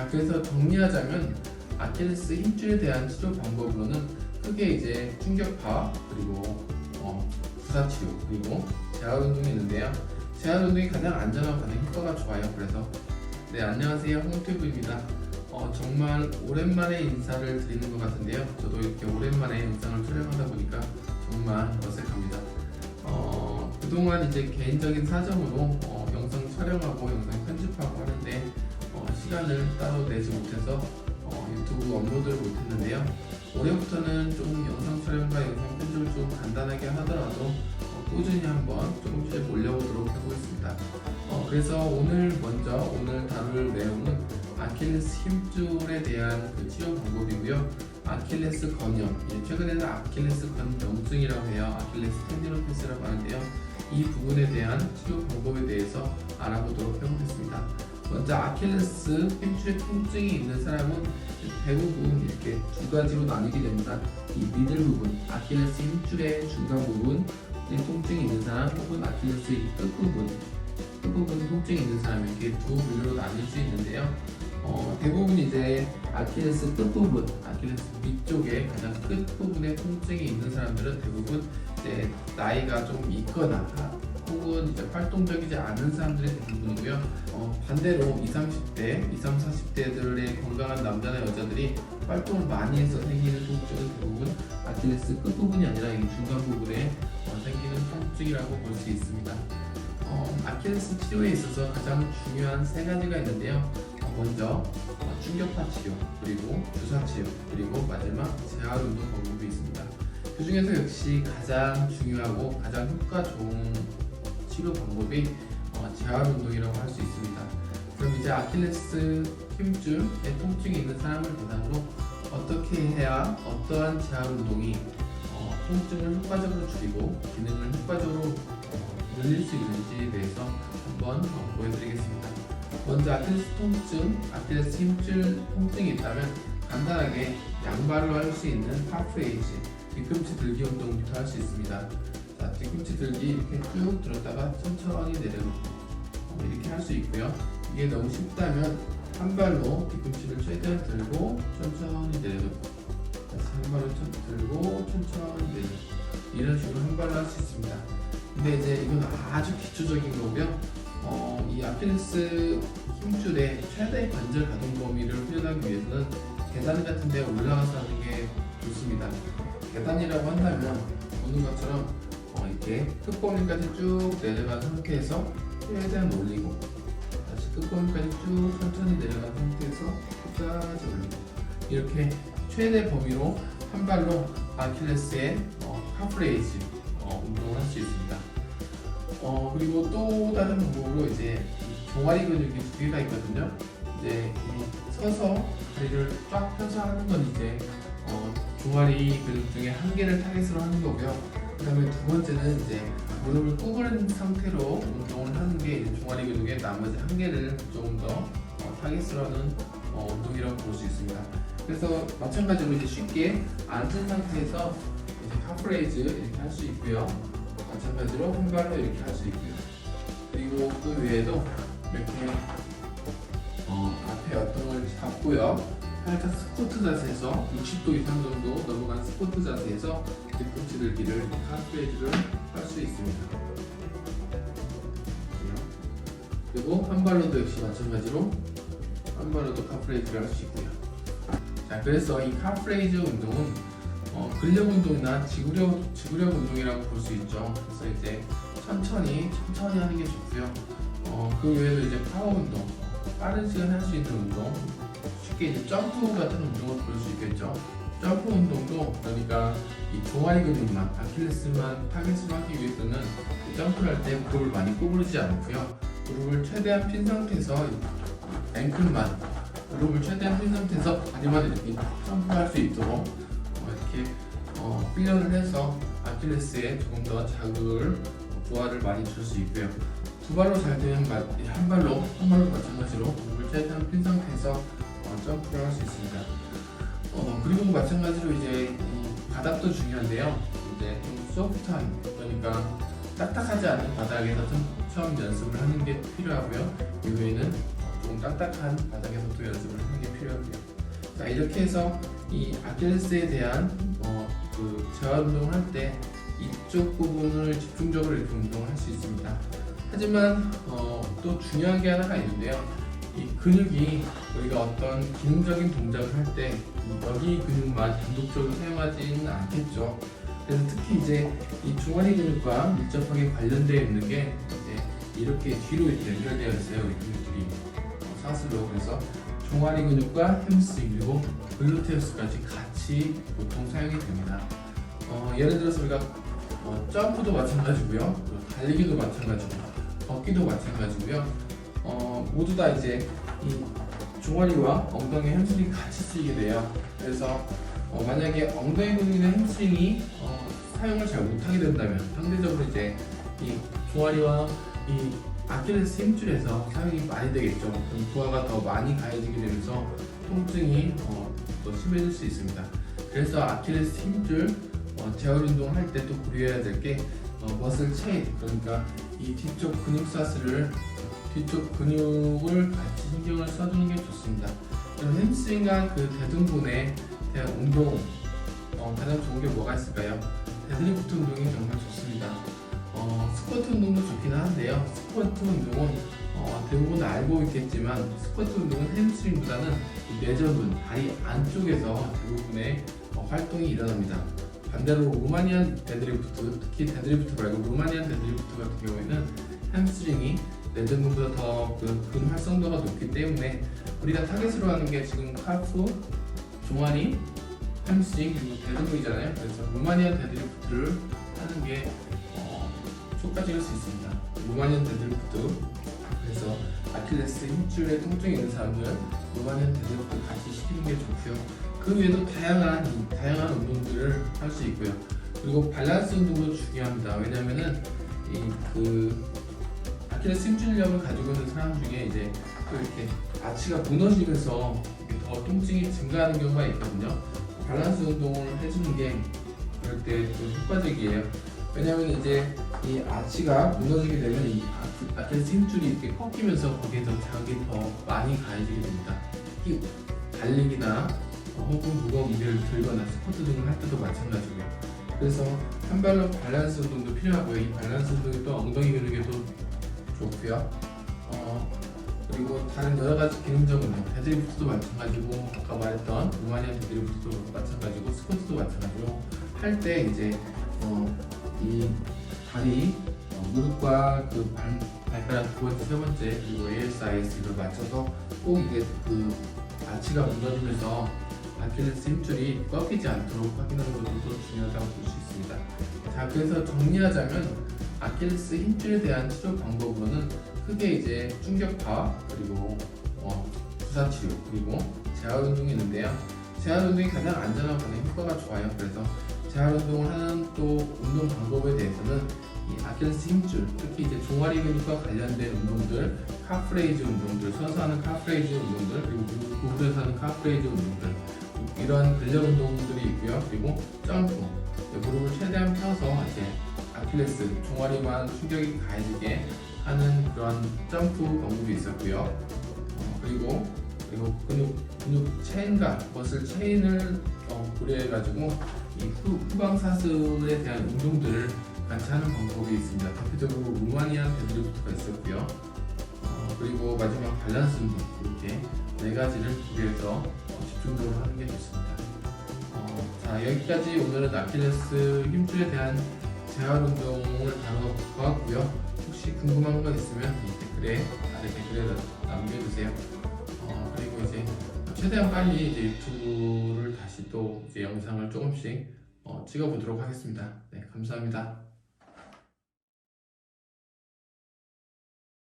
자, 그래서 정리하자면 아킬레스 힘줄에 대한 치료 방법으로는 크게 이제 충격파, 그리고 주사 치료, 그리고 재활 운동이 있는데요. 재활 운동이 가장 안전하고 가장 효과가 좋아요. 그래서 네, 안녕하세요, 홍튜브입니다. 정말 오랜만에 인사를 드리는 것 같은데요. 저도 이렇게 오랜만에 영상을 촬영하다 보니까 정말 어색합니다. 그동안 이제 개인적인 사정으로 영상 촬영하고 영상 편집하고 하는데 시간을 따로 내지 못해서 유튜브 업로드를 못했는데요. 올해부터는 좀 영상 촬영과 영상 편집을 좀 간단하게 하더라도 꾸준히 한번 조금씩 올려보도록 해보겠습니다. 그래서 오늘 다룰 내용은 아킬레스 힘줄에 대한 그 치료 방법이고요. 아킬레스 건염, 최근에는 아킬레스 건염증이라고 해요. 아킬레스 텐디노패스라고 하는데요. 이 부분에 대한 치료 방법에 대해서 알아보도록 해보겠습니다. 먼저 아킬레스 힘줄에 통증이 있는 사람은 대부분 이렇게 두 가지로 나뉘게 됩니다. 이 미들 부분, 아킬레스 힘줄의 중간 부분 통증이 있는 사람, 혹은 아킬레스 끝부분 통증이 있는 사람, 이렇게 두 분류로 나뉠 수 있는데요. 대부분 이제 아킬레스 끝부분, 아킬레스 위쪽에 가장 끝부분에 통증이 있는 사람들은 대부분 이제 나이가 좀 있거나 혹은 이제 활동적이지 않은 사람들이 대부분이고요. 반대로 20, 40대들의 건강한 남자나 여자들이 활동을 많이 해서 생기는 통증은 대부분 아킬레스 끝부분이 아니라 이 중간 부분에 생기는 통증이라고 볼 수 있습니다. 아킬레스 치료에 있어서 가장 중요한 세 가지가 있는데요. 먼저 충격파 치료, 그리고 주사 치료, 그리고 마지막 재활 운동 방법이 있습니다. 그 중에서 역시 가장 중요하고 가장 효과 좋은 치료 방법이 재활 운동이라고 할 수 있습니다. 그럼 이제 아킬레스 힘줄에 통증이 있는 사람을 대상으로 어떻게 해야 어떠한 재활 운동이 통증을 효과적으로 줄이고 기능을 효과적으로 늘릴 수 있는지에 대해서 한번 보여드리겠습니다. 먼저 아킬레스 힘줄 통증이 있다면 간단하게 양발로 할 수 있는 카프레이즈, 뒤꿈치 들기 운동부터 할 수 있습니다. 자, 뒤꿈치 들기 이렇게 쭉 들었다가 천천히 내려놓고 이렇게 할 수 있고요. 이게 너무 쉽다면 한 발로 뒤꿈치를 최대한 들고 천천히 내려놓고 다시 한 발로 들고 천천히 내려놓고 이런 식으로 한 발로 할 수 있습니다. 근데 이제 이건 아주 기초적인 거고요. 이 아킬레스 힘줄의 최대 관절 가동 범위를 표현하기 위해서는 계단 같은 데 올라가서 하는 게 좋습니다. 계단이라고 한다면 보는 것처럼 이렇게 끝범위까지 쭉 내려간 상태에서 최대한 올리고 다시 끝범위까지 쭉 천천히 내려간 상태에서 끝까지 올리고 이렇게 최대 범위로 한 발로 아킬레스의 카프레이즈 운동을 할 수 있습니다. 그리고 또 다른 방법으로 이제 종아리 근육이 두 개가 있거든요. 이제 서서 다리를 쫙 펴서 하는 건 이제 종아리 근육 중에 한 개를 타겟으로 하는 거고요. 그 다음에 두 번째는 이제 무릎을 구부린 상태로 운동을 하는 게 이제 종아리 근육의 나머지 한 개를 조금 더 타겟으로 하는 운동이라고 볼 수 있습니다. 그래서 마찬가지로 이제 쉽게 앉은 상태에서 이제 카프레이즈 이렇게 할 수 있고요. 마찬가지로 한 발로 이렇게 할 수 있고요. 그리고 그 외에도 이렇게 앞에 어떤걸 잡고요. 살짝 스쿼트 자세에서 60도 이상 정도 넘어간 스쿼트 자세에서 뒤꿈치 들기를 카프레이즈를 할 수 있습니다. 그리고 한 발로도 역시 마찬가지로 한 발로도 카프레이즈를 할 수 있고요. 자, 그래서 이 카프레이즈 운동은 근력 운동이나 지구력 운동이라고 볼 수 있죠. 그래서 이제 천천히 하는 게 좋고요. 그 외에도 이제 파워 운동, 빠른 시간에 할 수 있는 운동, 쉽게 이제 점프 같은 운동을 볼 수 있겠죠. 점프 운동도 그러니까 이 종아리 근육만, 아킬레스만 타겟으로 하기 위해서는 점프를 할 때 무릎을 많이 구부리지 않고요. 무릎을 최대한 핀 상태에서 앵클만, 무릎을 최대한 핀 상태에서 다리만 이렇게 점프할 수 있도록 이렇게 훈련을 해서 아킬레스에 조금 더 자극을, 부하를 많이 줄 수 있고요. 두 발로 잘 되면 한 발로 마찬가지로 무릎을 최대한 핀 상태에서 점프를 할 수 있습니다. 그리고 마찬가지로 이제 바닥도 중요한데요. 이제 좀 소프트한, 그러니까 딱딱하지 않은 바닥에서 처음 연습을 하는 게 필요하고요. 이외에는 좀 딱딱한 바닥에서도 연습을 하는 이렇게 해서 이 아킬레스에 대한 그 재활 운동을 할 때 이쪽 부분을 집중적으로 이렇게 운동을 할 수 있습니다. 하지만 또 중요한 게 하나가 있는데요. 이 근육이 우리가 어떤 기능적인 동작을 할 때 여기 근육만 단독적으로 사용하지는 않겠죠. 그래서 특히 이제 이 종아리 근육과 밀접하게 관련되어 있는 게 이제 이렇게 뒤로 이렇게 연결되어 있어요. 이 근육들이 사슬로. 그래서 종아리 근육과 햄스트링 그리고 글루테우스까지 같이 보통 사용이 됩니다. 예를 들어서 우리가 점프도 마찬가지고요, 달리기도 마찬가지고, 걷기도 마찬가지고요. 모두 다 이제 이 종아리와 엉덩이 햄스트링이 같이 쓰이게 돼요. 그래서 만약에 엉덩이 근육이나 햄스트링이 사용을 잘 못하게 된다면 상대적으로 이제 이 종아리와 이 아킬레스 힘줄에서 사용이 많이 되겠죠. 그럼 부하가 더 많이 가해지게 되면서 통증이 더 심해질 수 있습니다. 그래서 아킬레스 힘줄 재활 운동을 할 때 또 고려해야 될 게 머슬 체인, 그러니까 이 뒤쪽 근육 사슬을 뒤쪽 근육을 같이 신경을 써주는 게 좋습니다. 그럼 햄스트링과 그 대둔근에 대한 운동 가장 좋은 게 뭐가 있을까요? 데드리프트 운동이 정말 좋습니다. 스쿼트 운동도 좋긴 한데요. 스쿼트 운동은 대부분 알고 있겠지만 스쿼트 운동은 햄스트링보다는 내전근, 다리 안쪽에서 대부분의 활동이 일어납니다. 반대로 루마니안 데드리프트, 특히 데드리프트 말고 루마니안 데드리프트 같은 경우에는 햄스트링이 내전근보다 더 근 활성도가 높기 때문에 우리가 타겟으로 하는 게 지금 카프, 종아리, 햄스트링 그리고 대둔근이잖아요. 그래서 루마니안 데드리프트를 하는 게 효과적일 수 있습니다. 루마니안 데드리프트, 그래서 아킬레스 힘줄에 통증이 있는 사람들은 루마니안 데드리프트 같이 시키는 게 좋고요. 그 외에도 다양한 운동들을 할 수 있고요. 그리고 밸런스 운동도 중요합니다. 왜냐면은 아킬레스 힘줄력을 가지고 있는 사람 중에 이제 또 이렇게 아치가 무너지면서 더 통증이 증가하는 경우가 있거든요. 밸런스 운동을 해주는 게 그럴 때 좀 효과적이에요. 왜냐면 이제 이 아치가 무너지게 되면 이 아킬레스 힘줄이 이렇게 꺾이면서 거기에 더 자극이 더 많이 가해지게 됩니다. 특히 달리기나 혹은 무거운 무게를 들거나 스쿼트 등을 할 때도 마찬가지고요. 그래서 한 발로 밸런스 운동도 필요하고요. 이 밸런스 운동이 또 엉덩이 근육에도 좋고요. 그리고 다른 여러 가지 기능적인 데드리프트도 마찬가지고, 아까 말했던 루마니안 데드리프트도 마찬가지고, 스쿼트도 마찬가지고 할 때 이제 이 다리, 무릎과 그 발가락 두 번째, 세 번째 그리고 ASIS를 맞춰서 꼭 이게 그 아치가 무너지면서 아킬레스 힘줄이 꺾이지 않도록 확인하는 것도 중요하다고 볼 수 있습니다. 자, 그래서 정리하자면 아킬레스 힘줄에 대한 치료 방법으로는 크게 이제 충격파, 그리고 주사 치료, 그리고 재활 운동이 있는데요. 재활 운동이 가장 안전하고 가장 효과가 좋아요. 그래서 재활 운동을 하는 또 운동 방법에 대해서는 이 아킬레스 힘줄, 특히 이제 종아리 근육과 관련된 운동들, 카프레이즈 운동들, 서서 하는 카프레이즈 운동들, 그리고 무릎에서 하는 카프레이즈 운동들, 이런 근력 운동들이 있고요. 그리고 점프, 무릎을 최대한 펴서 이제 아킬레스, 종아리만 충격이 가해지게 하는 그런 점프 방법이 있었고요. 그리고 근육 체인과 머슬 체인을 고려해가지고 이 후방 사슬에 대한 운동들을 같이 하는 방법이 있습니다. 대표적으로 루마니안 데드리프트가 있었고요. 그리고 마지막 밸런스 운동, 이렇게 네 가지를 고려해서 집중적으로 하는 게 좋습니다. 자, 여기까지 오늘은 아킬레스 힘줄에 대한 재활 운동을 다뤄보았고요. 혹시 궁금한 거 있으면 이 아래 댓글에 남겨주세요. 그리고 이제 최대한 빨리 이제 유튜브를 다시 또 이제 영상을 조금씩 찍어보도록 하겠습니다. 네, 감사합니다.